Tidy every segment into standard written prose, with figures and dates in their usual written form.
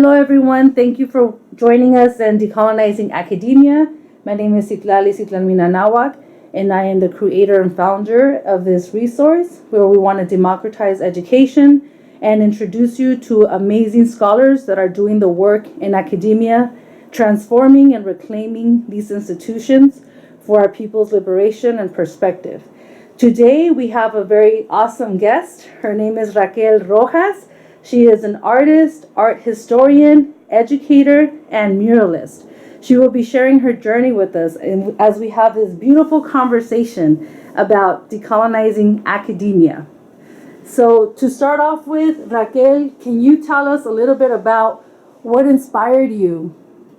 Hello, everyone. Thank you for joining us in Decolonizing Academia. My name is Citlalmina Nawak, and I am the creator and founder of this resource where we want to democratize education and introduce you to amazing scholars that are doing the work in academia, transforming and reclaiming these institutions for our people's liberation and perspective. Today, we have a very awesome guest. Her name is Raquel Rojas. She is an artist, art historian, educator, and muralist. She will be sharing her journey with us as we have this beautiful conversation about decolonizing academia. So to start off with, Raquel, can you tell us a little bit about what inspired you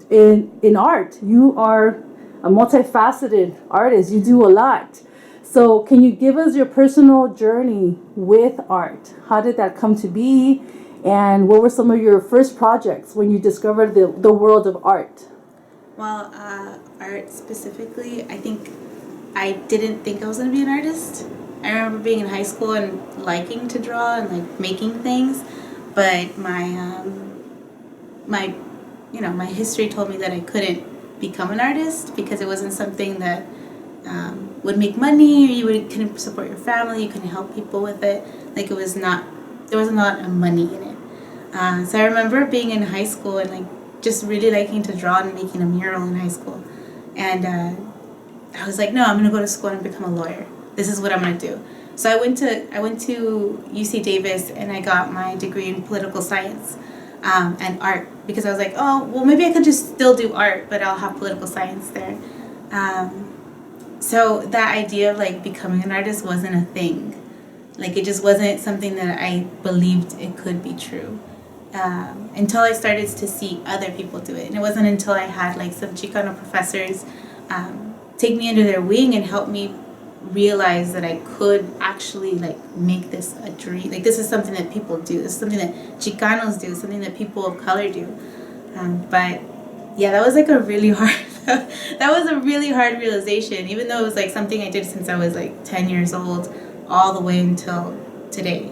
in art? You are a multifaceted artist. You do a lot. So can you give us your personal journey with art? How did that come to be? And what were some of your first projects when you discovered the world of art? Well, art specifically, I didn't think I was going to be an artist. I remember being in high school and liking to draw and like making things, but my history told me that I couldn't become an artist because it wasn't something that would make money, or couldn't support your family, you couldn't help people with it. Like there wasn't a lot of money in it. So I remember being in high school and like just really liking to draw and making a mural in high school. And I was like, no, I'm gonna go to school and become a lawyer. This is what I'm gonna do. So I went to UC Davis and I got my degree in political science and art, because I was like, oh, well, maybe I could just still do art, but I'll have political science there. So that idea of like becoming an artist wasn't a thing. Like it just wasn't something that I believed it could be true. Until I started to see other people do it. And it wasn't until I had like some Chicano professors take me under their wing and help me realize that I could actually like make this a dream. Like this is something that people do. This is something that Chicanos do, something that people of color do. But yeah, that was like a really hard that was a really hard realization, even though it was like something I did since I was like 10 years old all the way until today,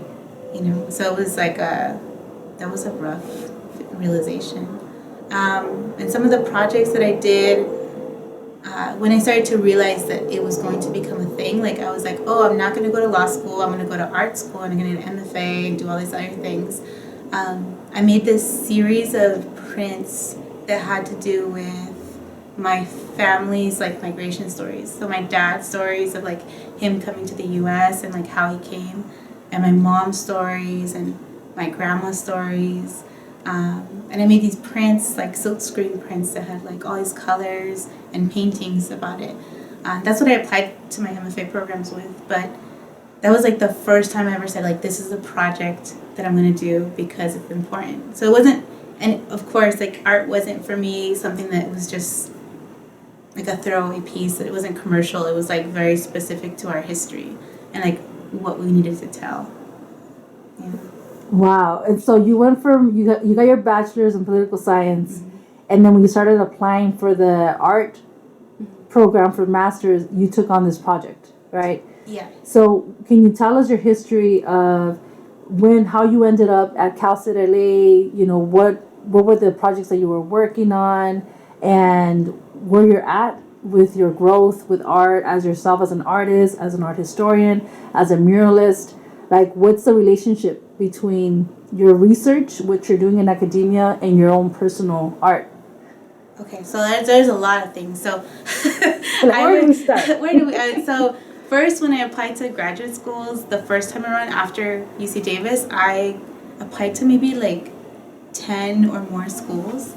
so it was like that was a rough realization. And some of the projects that I did, when I started to realize that it was going to become a thing, like I was like, oh, I'm not going to go to law school, I'm going to go to art school and I'm going to get an MFA and do all these other things. I made this series of prints that had to do with my family's like migration stories. So my dad's stories of like him coming to the US and like how he came, and my mom's stories and my grandma's stories. And I made these prints, like silk screen prints that had like all these colors and paintings about it. That's what I applied to my MFA programs with, but that was like the first time I ever said like this is a project that I'm going to do because it's important. So it wasn't, and of course like art wasn't for me something that was just like a throwaway piece. It wasn't commercial. It was like very specific to our history and like what we needed to tell. Yeah. Wow. And so you went from, you got your bachelor's in political science, mm-hmm. and then when you started applying for the art program for master's, you took on this project, right? Yeah. So can you tell us your history of how you ended up at Cal State LA, what were the projects that you were working on, and where you're at with your growth with art as yourself, as an artist, as an art historian, as a muralist? Like, what's the relationship between your research, what you're doing in academia, and your own personal art? Okay, so there's a lot of things. So where do we start? So first, when I applied to graduate schools, the first time around after UC Davis, I applied to maybe like 10 or more schools.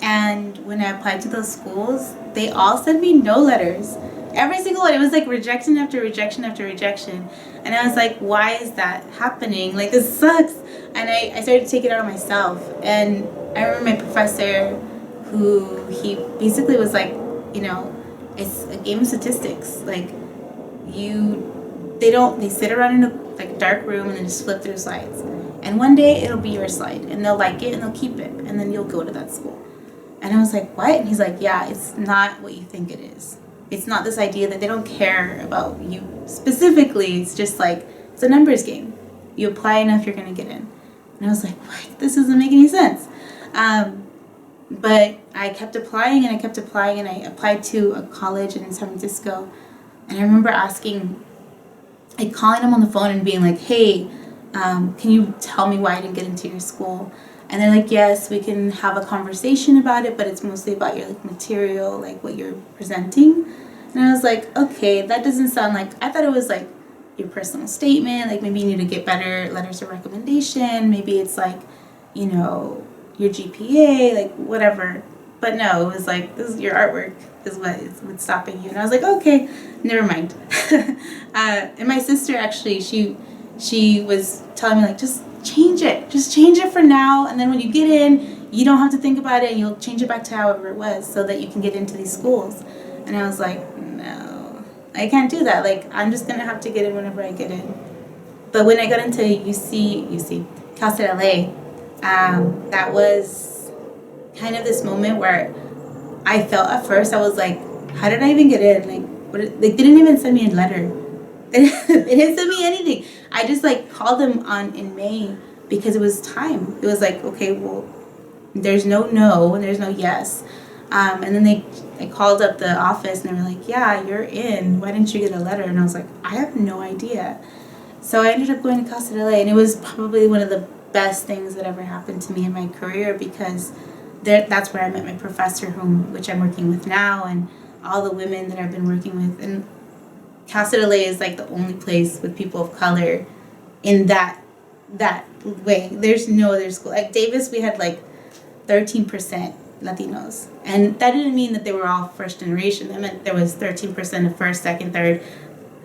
And when I applied to those schools, they all sent me no letters. Every single one. It was like rejection after rejection after rejection. And I was like, why is that happening? Like, this sucks. And I started to take it out on myself. And I remember my professor, who he basically was like, it's a game of statistics. Like, they sit around in a like dark room and then just flip through slides. And one day it'll be your slide and they'll like it and they'll keep it. And then you'll go to that school. And I was like, what? And he's like, yeah, it's not what you think it is. It's not this idea that they don't care about you specifically. It's just like, it's a numbers game. You apply enough, you're going to get in. And I was like, what? This doesn't make any sense. But I kept applying and I kept applying, and I applied to a college in San Francisco. And I remember calling them on the phone and being like, hey, can you tell me why I didn't get into your school? And they're like, yes, we can have a conversation about it, but it's mostly about your like material, like what you're presenting. And I was like, okay, that doesn't sound like, I thought it was like your personal statement, like maybe you need to get better letters of recommendation, maybe it's like, you know, your GPA, like whatever. But no, it was like, this is your artwork is what's stopping you. And I was like, okay, never mind. And my sister actually, she was telling me like, just change it for now, and then when you get in, you don't have to think about it, and you'll change it back to however it was so that you can get into these schools. And I was like, no, I can't do that. Like, I'm just gonna have to get in whenever I get in. But when I got into Cal State LA, that was kind of this moment where I felt at first, I was like, how did I even get in? Like, they didn't even send me a letter. They didn't send me anything. I just like called them in May because it was time. It was like, okay, well, there's no and there's no yes. And then they called up the office and they were like, yeah, you're in. Why didn't you get a letter? And I was like, I have no idea. So I ended up going to Cal State LA, and it was probably one of the best things that ever happened to me in my career, because that's where I met my professor, which I'm working with now, and all the women that I've been working with. And Cal State LA is like the only place with people of color in that way. There's no other school. At Davis, we had like 13% Latinos. And that didn't mean that they were all first generation. That meant there was 13% of first, second, third,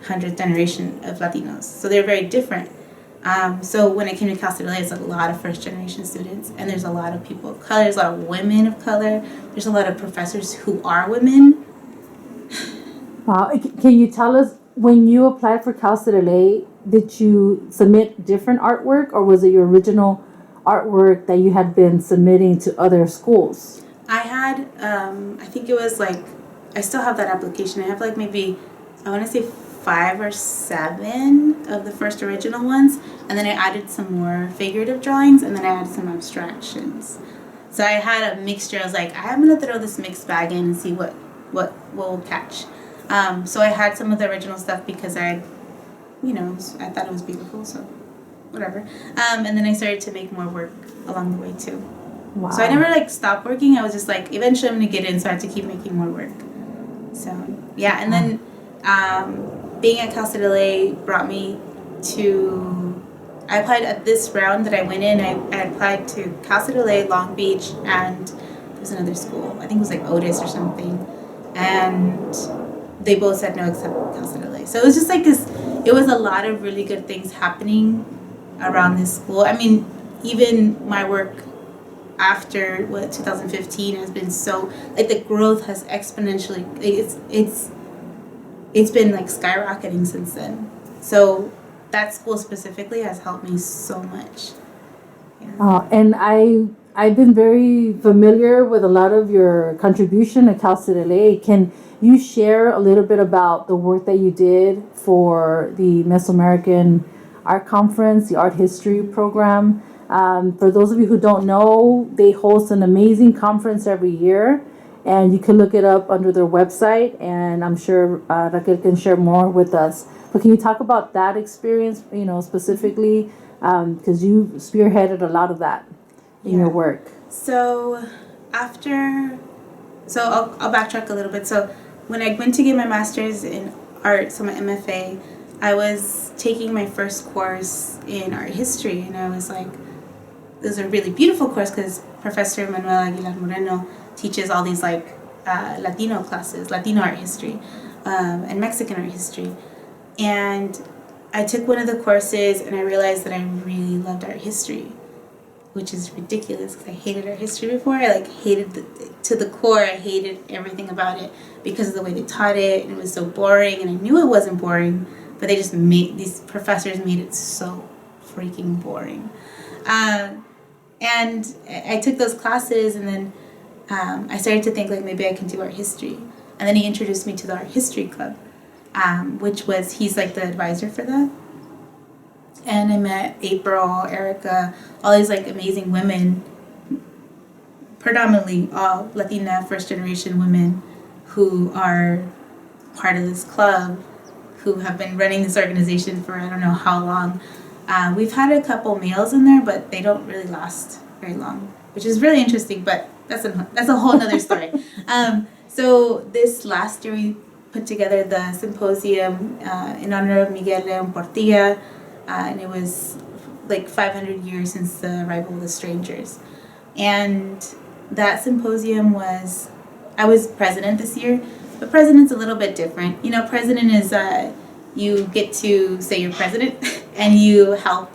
100th generation of Latinos. So they're very different. So when I came to Cal State LA, it's a lot of first generation students, and there's a lot of people of color, there's a lot of women of color, there's a lot of professors who are women. Wow. Can you tell us, when you applied for Cal State LA, did you submit different artwork, or was it your original artwork that you had been submitting to other schools? I had, I think it was like, I still have that application. I have like maybe, I want to say 5 or 7 of the first original ones, and then I added some more figurative drawings, and then I added some abstractions. So I had a mixture. I was like, I'm going to throw this mixed bag in and see what will catch. So I had some of the original stuff because I thought it was beautiful, so whatever. And then I started to make more work along the way too. Wow. So I never like stopped working. I was just like, eventually I'm gonna get in, so I had to keep making more work. So yeah, and then being at Cal State LA brought me to, I applied at this round that I went in. I applied to Cal State LA, Long Beach, and there was another school. I think it was like Otis or something. And they both said no except Cal State LA. So it was just like this, it was a lot of really good things happening around this school. I mean, even my work after 2015 has been so, like, the growth has exponentially, it's been like skyrocketing since then. So that school specifically has helped me so much. Yeah. And I've been very familiar with a lot of your contribution at Cal State LA. Can you share a little bit about the work that you did for the Mesoamerican Art Conference, the Art History program? For those of you who don't know, they host an amazing conference every year, and you can look it up under their website, and I'm sure Raquel can share more with us. But can you talk about that experience, specifically, because you spearheaded a lot of that in your work? So I'll backtrack a little bit. So when I went to get my master's in art, so my MFA, I was taking my first course in art history, and I was like, it was a really beautiful course because Professor Manuel Aguilar Moreno teaches all these like Latino classes, Latino art history, and Mexican art history. And I took one of the courses and I realized that I really loved art history, which is ridiculous because I hated art history before. I like hated to the core. I hated everything about it because of the way they taught it, and it was so boring, and I knew it wasn't boring, but these professors made it so freaking boring. And I took those classes, and then I started to think like maybe I can do art history. And then he introduced me to the art history club, he's like the advisor for that. And I met April, Erica, all these like amazing women. predominantly all Latina first generation women who are part of this club, who have been running this organization for I don't know how long. We've had a couple males in there, but they don't really last very long, which is really interesting, but that's a whole nother story. So this last year we put together the symposium in honor of Miguel Leon Portilla, and it was like 500 years since the arrival of the strangers. And that symposium was, I was president this year, but president's a little bit different. You know, president is, you get to say you're president and you help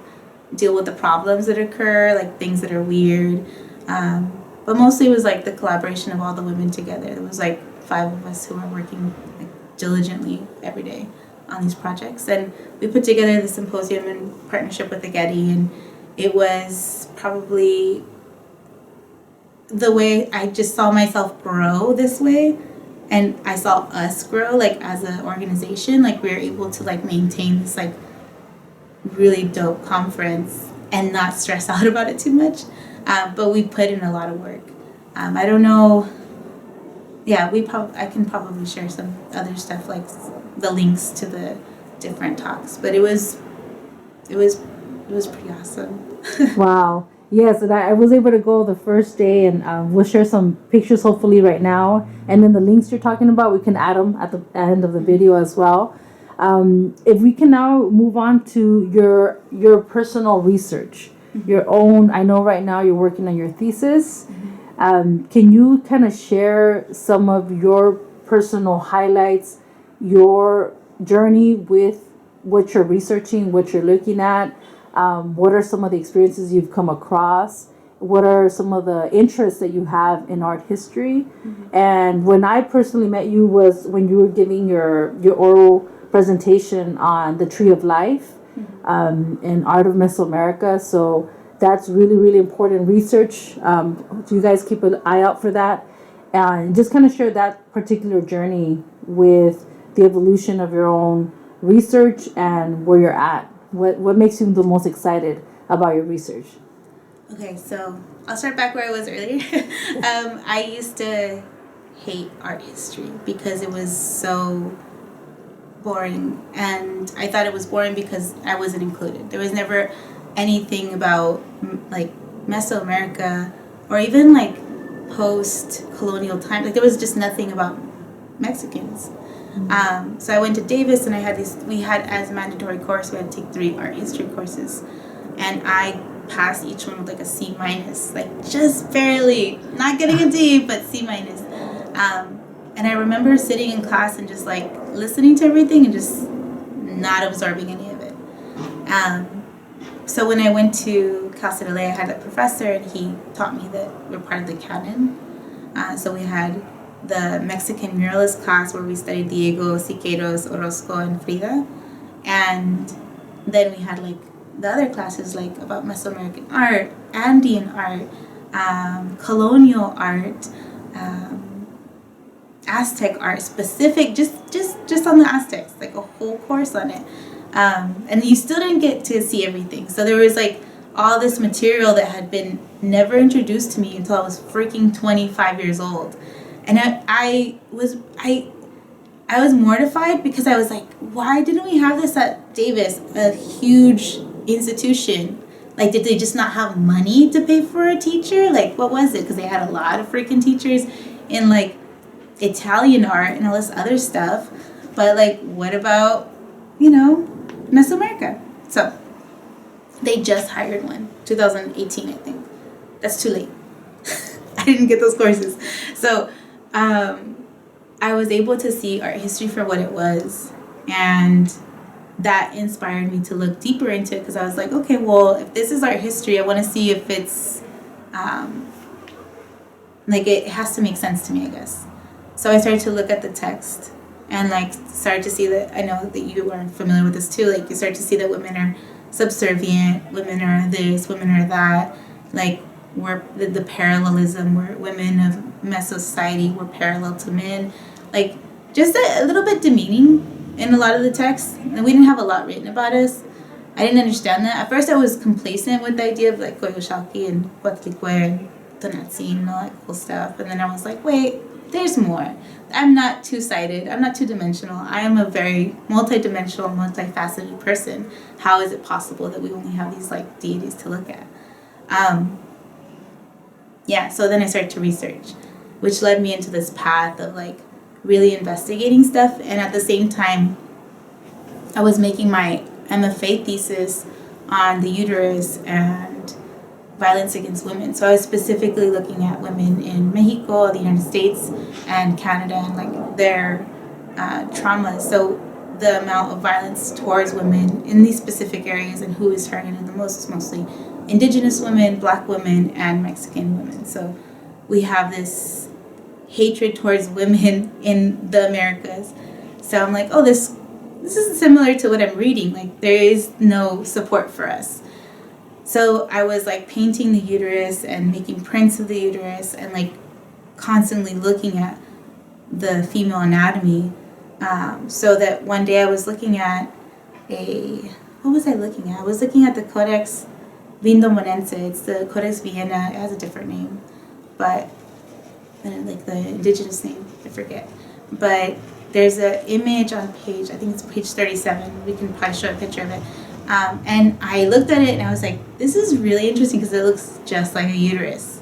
deal with the problems that occur, like things that are weird. But mostly it was like the collaboration of all the women together. There was like 5 of us who were working like diligently every day on these projects. And we put together the symposium in partnership with the Getty, and it was probably the way I just saw myself grow this way, and I saw us grow like as an organization. Like we were able to like maintain this like really dope conference and not stress out about it too much, but we put in a lot of work. I don't know, yeah, I can probably share some other stuff like the links to the different talks, but it was pretty awesome. Wow. Yes, and I was able to go the first day, and we'll share some pictures hopefully right now. And then the links you're talking about, we can add them at the end of the video as well. If we can now move on to your personal research, your own. I know right now you're working on your thesis. Can you kind of share some of your personal highlights, your journey with what you're researching, what you're looking at? What are some of the experiences you've come across? What are some of the interests that you have in art history? And when I personally met you was when you were giving your oral presentation on the Tree of Life in Art of Mesoamerica. So that's really, really important research. So you guys keep an eye out for that. And just kind of share that particular journey with the evolution of your own research and where you're at. What makes you the most excited about your research? Okay, so I'll start back where I was earlier. I used to hate art history because it was so boring, and I thought it was boring because I wasn't included. There was never anything about like Mesoamerica or even like post-colonial time. Like there was just nothing about Mexicans. So I went to Davis, and we had as a mandatory course, we had to take 3 art history courses, and I passed each one with like a C-, like just barely, not getting a D, but C-. And I remember sitting in class and just like listening to everything and just not absorbing any of it. So when I went to Cal State LA, I had a professor, and he taught me that we're part of the canon. So we had the Mexican muralist class where we studied Diego, Siqueiros, Orozco, and Frida. And then we had like the other classes like about Mesoamerican art, Andean art, colonial art, Aztec art, specific, just on the Aztecs, like a whole course on it. And you still didn't get to see everything. So there was like all this material that had been never introduced to me until I was freaking 25 years old. And I was mortified because I was like, why didn't we have this at Davis, a huge institution? Like, did they just not have money to pay for a teacher? Like, what was it? Because they had a lot of freaking teachers in like Italian art and all this other stuff. But like, what about, Mesoamerica? So they just hired one, 2018, I think. That's too late. I didn't get those courses. So I was able to see art history for what it was, and that inspired me to look deeper into it, because I was like, okay, well, if this is art history, I want to see if it's like it has to make sense to me, I guess. So I started to look at the text and like started to see that, I know that you are familiar with this too, like you start to see that women are subservient, women are this, women are that, like we're the parallelism where women of Meso society were parallel to men, like just a little bit demeaning in a lot of the texts, and we didn't have a lot written about us. I didn't understand that. At first I was complacent with the idea of like Coyolxauhqui and Coatlicue and donatsin and all that cool stuff. And then I was like, wait, there's more. I'm not two-sided. I'm not two-dimensional. I am a very multi-dimensional, multifaceted person. How is it possible that we only have these like deities to look at? So then I started to research, which led me into this path of like really investigating stuff. And at the same time, I was making my MFA thesis on the uterus and violence against women. So I was specifically looking at women in Mexico, the United States, and Canada, and like their traumas. So the amount of violence towards women in these specific areas and who is targeted the most is mostly Indigenous women, Black women, and Mexican women. So we have this hatred towards women in the Americas. So I'm like, oh, this is similar to what I'm reading. Like, there is no support for us. So I was like painting the uterus and making prints of the uterus and like constantly looking at the female anatomy. So that one day I was looking at what was I looking at? I was looking at the Codex Vindomonense. It's the Codex Vienna. It has a different name, but like the indigenous name, I forget. But there's an image on page, I think it's page 37. We can probably show a picture of it. And I looked at it and I was like, this is really interesting because it looks just like a uterus.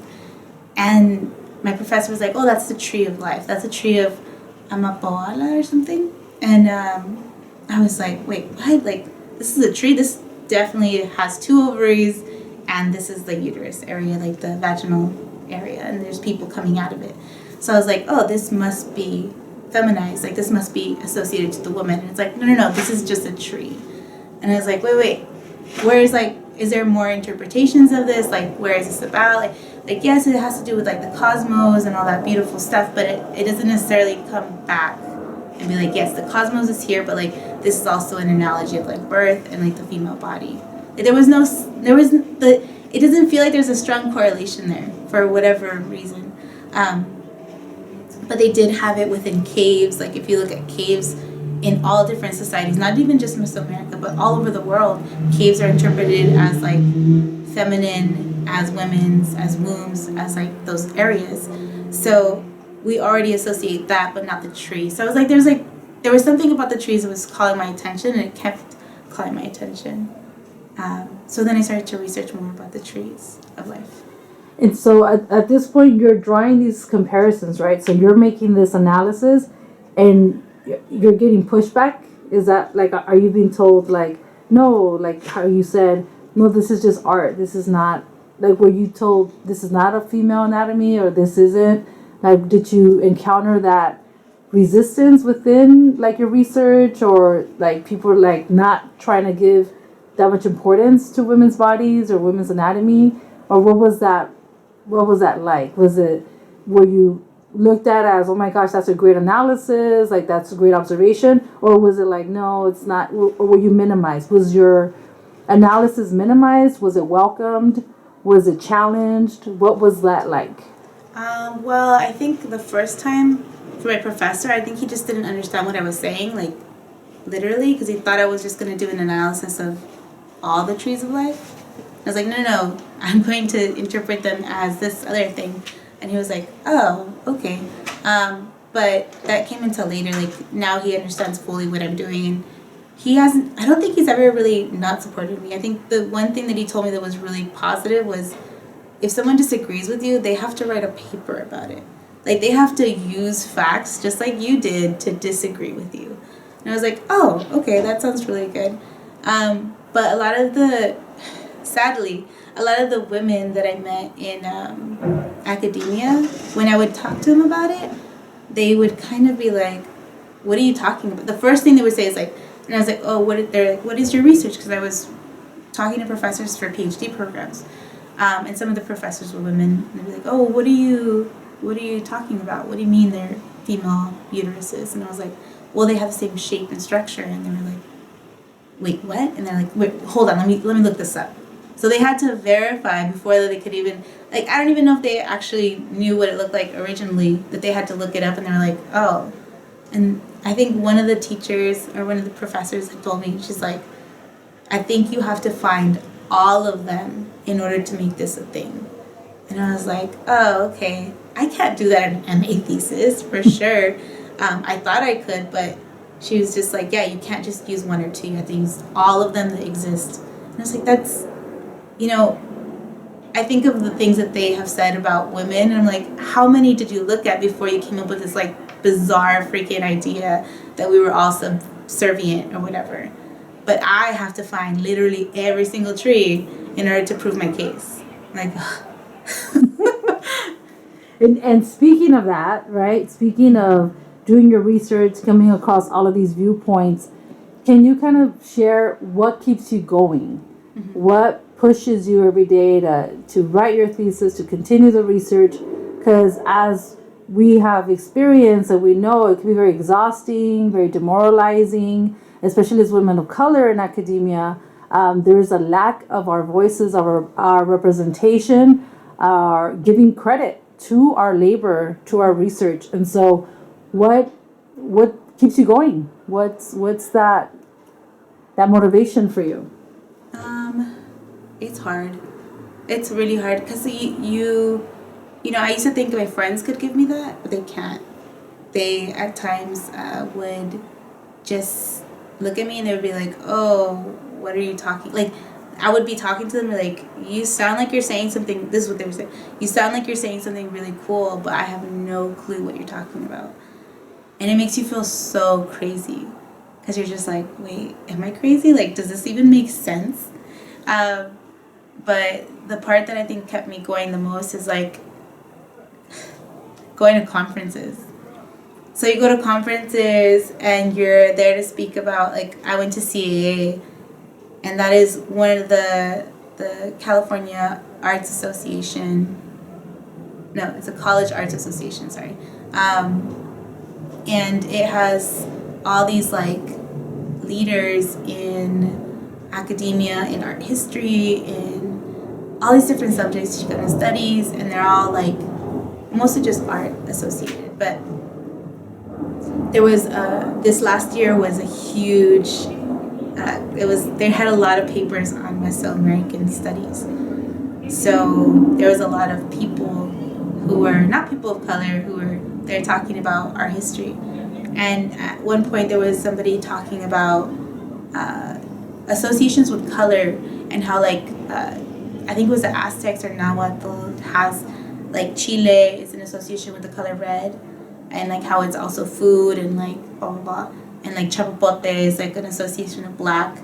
And my professor was like, oh, that's the tree of life. That's a tree of Amapoala or something. And I was like, wait, what? Like, this is a tree? This definitely has 2 ovaries, and this is the uterus area, like the vaginal area, and there's people coming out of it. So I was like, oh, this must be feminized. Like, this must be associated to the woman. And it's like, no, this is just a tree. And I was like, wait, where's like, is there more interpretations of this? Like, where is this about? Like yes, it has to do with like the cosmos and all that beautiful stuff, but it doesn't necessarily come back and be like, yes, the cosmos is here, but like this is also an analogy of like birth and like the female body. Like, it doesn't feel like there's a strong correlation there for whatever reason. But they did have it within caves. Like, if you look at caves in all different societies, not even just Mesoamerica, but all over the world, caves are interpreted as like feminine, as women's, as wombs, as like those areas. So we already associate that, but not the tree. So I was like, there was something about the trees that was calling my attention, and it kept calling my attention. So then I started to research more about the trees of life. And so at this point, you're drawing these comparisons, right? So you're making this analysis, and you're getting pushback. Is that like, are you being told like, no, like how you said, no, this is just art. This is not, like, were you told this is not a female anatomy, or this isn't? Like, did you encounter that resistance within like your research, or like people like not trying to give that much importance to women's bodies or women's anatomy? Or what was that like? Were you looked at as, oh my gosh, that's a great analysis, like that's a great observation? Or was it like, no, it's not? Or were you minimized? Was your analysis minimized? Was it welcomed? Was it challenged? What was that like? Well, I think the first time for my professor, I think he just didn't understand what I was saying, like literally, because he thought I was just going to do an analysis of all the trees of life. I was like, no, I'm going to interpret them as this other thing. And he was like, oh, okay. But that came until later. Like, now he understands fully what I'm doing. And I don't think he's ever really not supported me. I think the one thing that he told me that was really positive was, if someone disagrees with you, they have to write a paper about it. Like, they have to use facts, just like you did, to disagree with you. And I was like, oh, okay, that sounds really good. But sadly, a lot of the women that I met in academia, when I would talk to them about it, they would kind of be like, what are you talking about? The first thing they would say is like, and I was like, oh, what is your research? Because I was talking to professors for PhD programs. And some of the professors were women. And they'd be like, oh, what are you talking about? What do you mean they're female uteruses? And I was like, well, they have the same shape and structure. And they were like, wait, what? And they're like, wait, hold on, let me look this up. So they had to verify before they could even, like, I don't even know if they actually knew what it looked like originally, that they had to look it up, and they were like, oh. And I think one of the teachers or one of the professors had told me, she's like, I think you have to find all of them in order to make this a thing. And I was like, oh, okay. I can't do that in an MA thesis for sure. I thought I could, but she was just like, yeah, you can't just use one or two. You have to use all of them that exist. And I was like, that's, you know, I think of the things that they have said about women, and I'm like, how many did you look at before you came up with this like bizarre freaking idea that we were all subservient or whatever? But I have to find literally every single tree in order to prove my case. Like, And speaking of that, right? Speaking of doing your research, coming across all of these viewpoints, can you kind of share what keeps you going? What pushes you every day to write your thesis, to continue the research? Because as we have experienced and we know, it can be very exhausting, very demoralizing, especially as women of color in academia. There's a lack of our voices, our representation, our giving credit to our labor, to our research. And so what keeps you going? What's that motivation for you? it's hard. It's really hard because you know, I used to think my friends could give me that, but they can't. They at times would just look at me and they would be like, "Oh, what are you talking?" Like, I would be talking to them like, "You sound like you're saying something." This is what they would say. "You sound like you're saying something really cool, but I have no clue what you're talking about," and it makes you feel so crazy because you're just like, "Wait, am I crazy? Like, does this even make sense?" Um, but the part that I think kept me going the most is like going to conferences. So you go to conferences and you're there to speak about, like, I went to CAA, and that is one of the California Arts Association. No, it's a college arts association. Sorry, and it has all these like leaders in academia, in art history, in all these different subjects, Chicano studies, and they're all like mostly just art associated. But there was this last year was a huge. It was they had a lot of papers on Mesoamerican studies, so there was a lot of people who were not people of color who were there talking about our history. And at one point, there was somebody talking about associations with color and how, like, I think it was the Aztecs or Nahuatl has, like, Chile is an association with the color red, and, like, how it's also food and, like, blah, blah, blah. And, like, chapapote is, like, an association of black,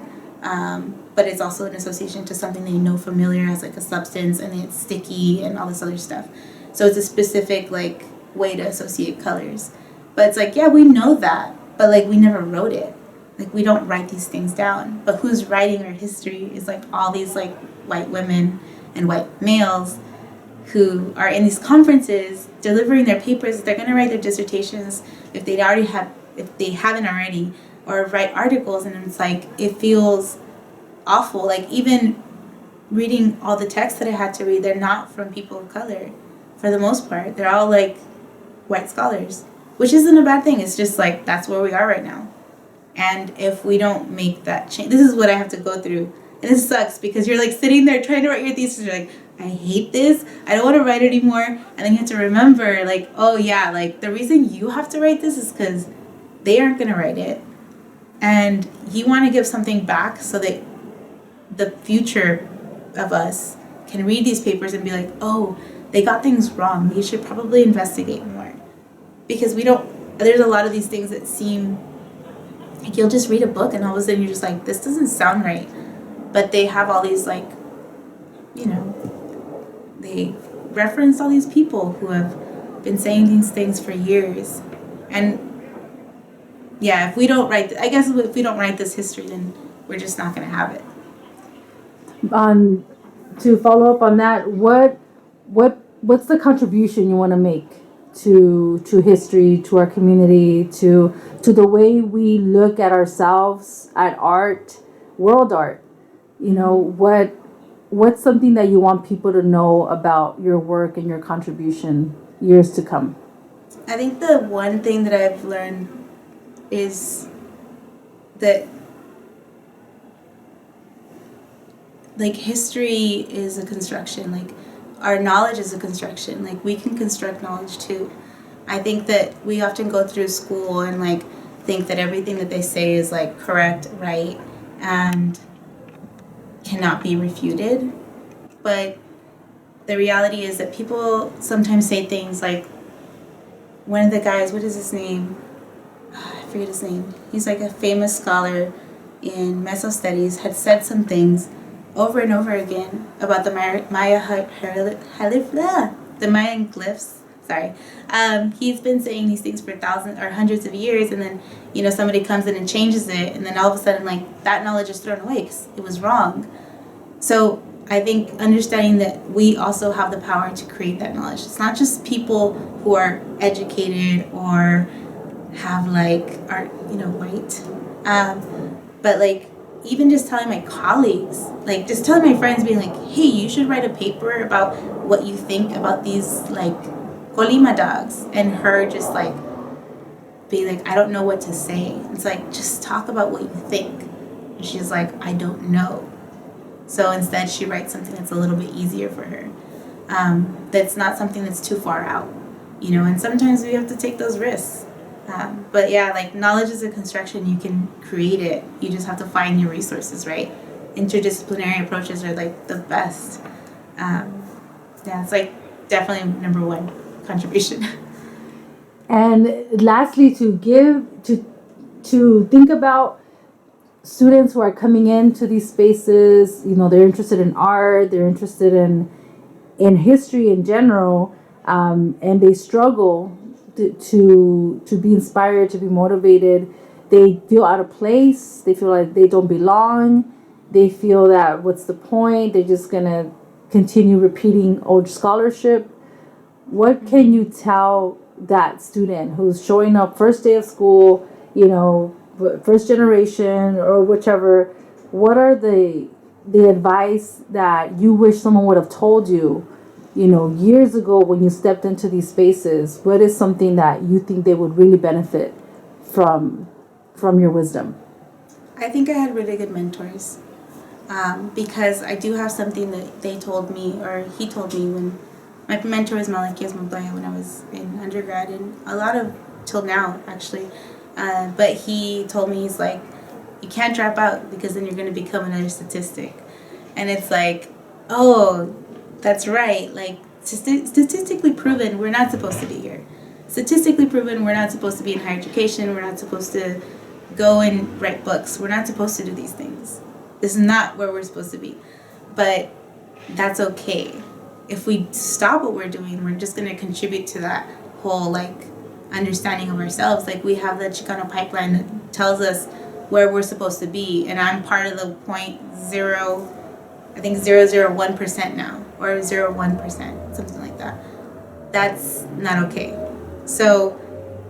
but it's also an association to something they know familiar as, like, a substance, and it's sticky and all this other stuff. So it's a specific, like, way to associate colors. But it's like, yeah, we know that, but, like, we never wrote it. Like, we don't write these things down. But who's writing our history is, like, all these, like, white women and white males who are in these conferences delivering their papers. They're going to write their dissertations if they haven't already, or write articles. And it's like, it feels awful. Like, even reading all the texts that I had to read, they're not from people of color for the most part. They're all, like, white scholars, which isn't a bad thing. It's just like, that's where we are right now. And if we don't make that change, this is what I have to go through. And it sucks because you're, like, sitting there trying to write your thesis. You're like, I hate this. I don't want to write it anymore. And then you have to remember, like, oh, yeah, like, the reason you have to write this is because they aren't going to write it. And you want to give something back so that the future of us can read these papers and be like, oh, they got things wrong. You should probably investigate more. Because there's a lot of these things that seem like you'll just read a book and all of a sudden you're just like, this doesn't sound right. But they have all these, like, you know, they reference all these people who have been saying these things for years. And yeah, if we don't write this history, then we're just not going to have it. To follow up on that, what's the contribution you want to make to history, to our community, to the way we look at ourselves, at art, world art? You know, what's something that you want people to know about your work and your contribution years to come? I think the one thing that I've learned is that, like, history is a construction. Like, our knowledge is a construction. Like, we can construct knowledge too. I think that we often go through school and like think that everything that they say is like correct, right, and cannot be refuted. But the reality is that people sometimes say things like, one of the guys, what is his name? I forget his name. He's like a famous scholar in Meso studies, had said some things over and over again about the the Mayan glyphs. Sorry. He's been saying these things for thousands or hundreds of years, and then, you know, somebody comes in and changes it, and then all of a sudden, like, that knowledge is thrown away because it was wrong. So I think understanding that we also have the power to create that knowledge. It's not just people who are educated or have like are, you know, white, but like even just telling my colleagues, like just telling my friends, being like, hey, you should write a paper about what you think about these like Colima dogs, and her just like being like, I don't know what to say. It's like, just talk about what you think. And she's like, I don't know. So instead she writes something that's a little bit easier for her, that's not something that's too far out, you know, and sometimes we have to take those risks. But yeah, like, knowledge is a construction. You can create it. You just have to find your resources, right? Interdisciplinary approaches are like the best. Yeah, it's like definitely number one contribution. And lastly, to think about students who are coming into these spaces, you know, they're interested in art, they're interested in history in general, and they struggle to be inspired, to be motivated. They feel out of place. They feel like they don't belong. They feel that what's the point? They're just gonna continue repeating old scholarship. What can you tell that student who's showing up first day of school, you know, first generation or whichever? What are the advice that you wish someone would have told you, you know, years ago when you stepped into these spaces? What is something that you think they would really benefit from your wisdom? I think I had really good mentors, because I do have something that they told me, or he told me, when my mentor was Malakias Montoya when I was in undergrad, and a lot of till now actually. But he told me, he's like, you can't drop out because then you're going to become another statistic. And it's like, oh, that's right. Like, statistically proven, we're not supposed to be here. Statistically proven, we're not supposed to be in higher education. We're not supposed to go and write books. We're not supposed to do these things. This is not where we're supposed to be. But that's okay. If we stop what we're doing, we're just going to contribute to that whole, like, understanding of ourselves. Like, we have the Chicano pipeline that tells us where we're supposed to be, and I'm part of the 0.001% now, or 0.1%, something like that. That's not okay. So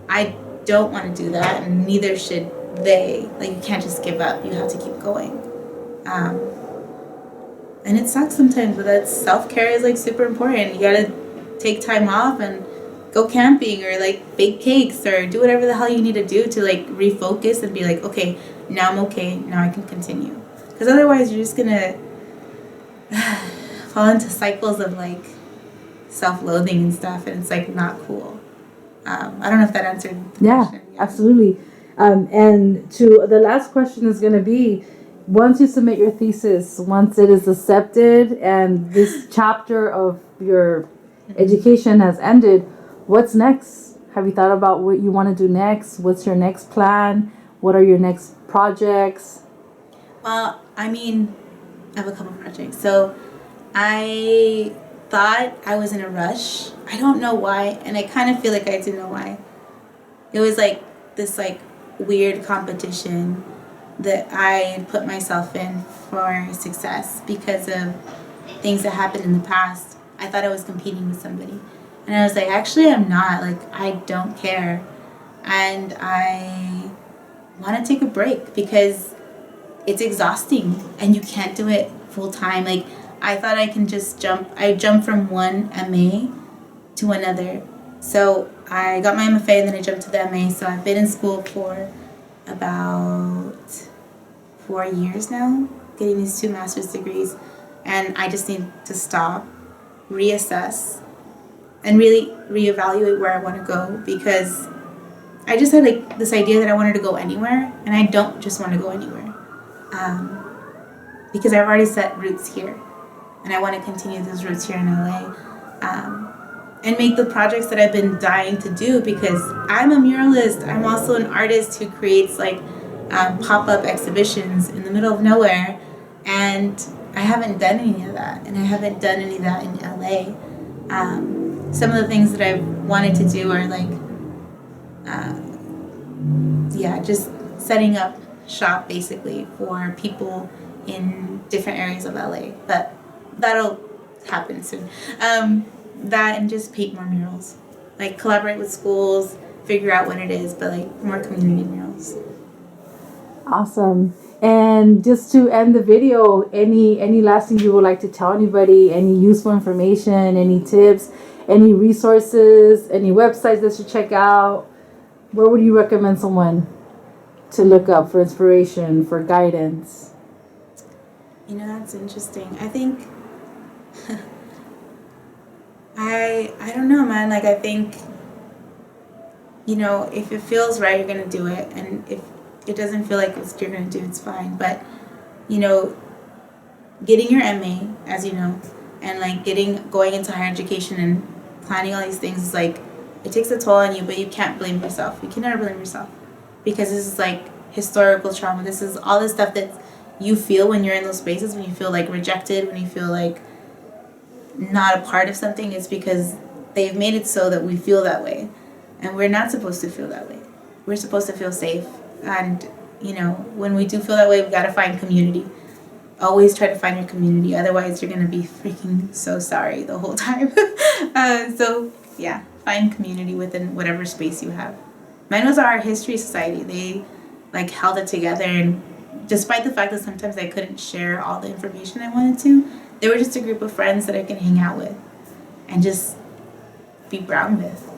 I don't want to do that, and neither should they. Like, you can't just give up. You have to keep going. And it sucks sometimes, but that self-care is like super important. You gotta take time off and go camping, or like bake cakes, or do whatever the hell you need to do to like refocus and be like, okay, now I'm okay, now I can continue. Because otherwise you're just gonna fall into cycles of like self-loathing and stuff, and it's like not cool. I don't know if that answered the question. Yeah, absolutely. And to the last question is going to be, once you submit your thesis, once it is accepted and this chapter of your education has ended, what's next? Have you thought about what you want to do next? What's your next plan? What are your next projects? Well, I mean, I have a couple projects. So I thought I was in a rush. I don't know why, and I kind of feel like I do know why. It was like this like weird competition that I put myself in for success because of things that happened in the past. I thought I was competing with somebody. And I was like, actually, I'm not. Like, I don't care. And I want to take a break because it's exhausting and you can't do it full time. Like, I thought I can just jump. I jumped from one MA to another. So I got my MFA and then I jumped to the MA. So I've been in school for about 4 years now, getting these 2 master's degrees. And I just need to stop reassess and really reevaluate where I want to go, because I just had like this idea that I wanted to go anywhere, and I don't just want to go anywhere, because I've already set roots here, and I want to continue those roots here in LA, and make the projects that I've been dying to do, because I'm a muralist. I'm also an artist who creates like pop-up exhibitions in the middle of nowhere, and I haven't done any of that, and I haven't done any of that in LA. Some of the things that I've wanted to do are like, just setting up shop basically for people in different areas of LA, but that'll happen soon. That, and just paint more murals, like collaborate with schools, figure out what it is, but like more community murals. Awesome. And just to end the video, any last thing you would like to tell anybody, any useful information, any tips, any resources, any websites they should check out? Where would you recommend someone to look up for inspiration, for guidance? You know, that's interesting. I think I don't know, man. Like, I think, you know, if it feels right, you're gonna do it, and if it doesn't feel like it's you're gonna do, it's fine. But, you know, getting your MA, as you know, and like going into higher education and planning all these things is like, it takes a toll on you, but you can't blame yourself. You can never blame yourself, because this is like historical trauma. This is all the stuff that you feel when you're in those spaces, when you feel like rejected, when you feel like not a part of something. It's because they've made it so that we feel that way, and we're not supposed to feel that way. We're supposed to feel safe, and you know, when we do feel that way, we've got to find community. Always try to find your community, otherwise you're gonna be freaking so sorry the whole time. So yeah, find community within whatever space you have. Mine was our history society. They like held it together, and despite the fact that sometimes I couldn't share all the information I wanted to, they were just a group of friends that I can hang out with and just be brown with.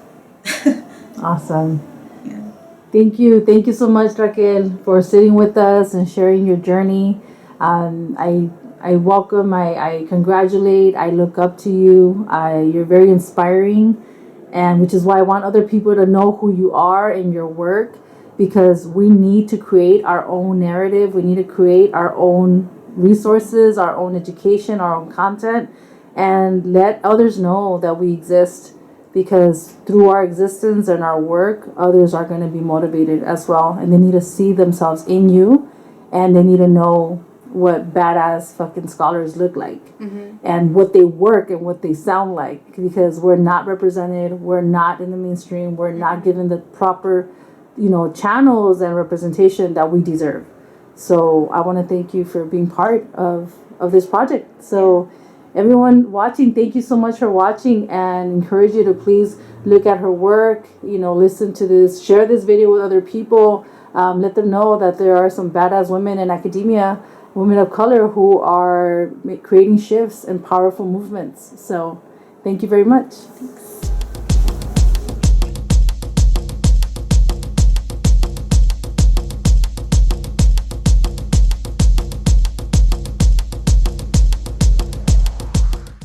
Awesome. Yeah. Thank you so much, Raquel, for sitting with us and sharing your journey. I welcome, I congratulate, I look up to you. You're very inspiring, and which is why I want other people to know who you are in your work, because we need to create our own narrative. We need to create our own resources, our own education, our own content, and let others know that we exist, because through our existence and our work, others are going to be motivated as well, and they need to see themselves in you, and they need to know what badass fucking scholars look like, and what they work and what they sound like, because we're not represented, we're not in the mainstream, we're not given the proper, you know, channels and representation that we deserve. So I want to thank you for being part of this project. So everyone watching, thank you so much for watching, and encourage you to please look at her work, you know, listen to this, share this video with other people, let them know that there are some badass women in academia, women of color, who are creating shifts and powerful movements. So thank you very much. Thanks.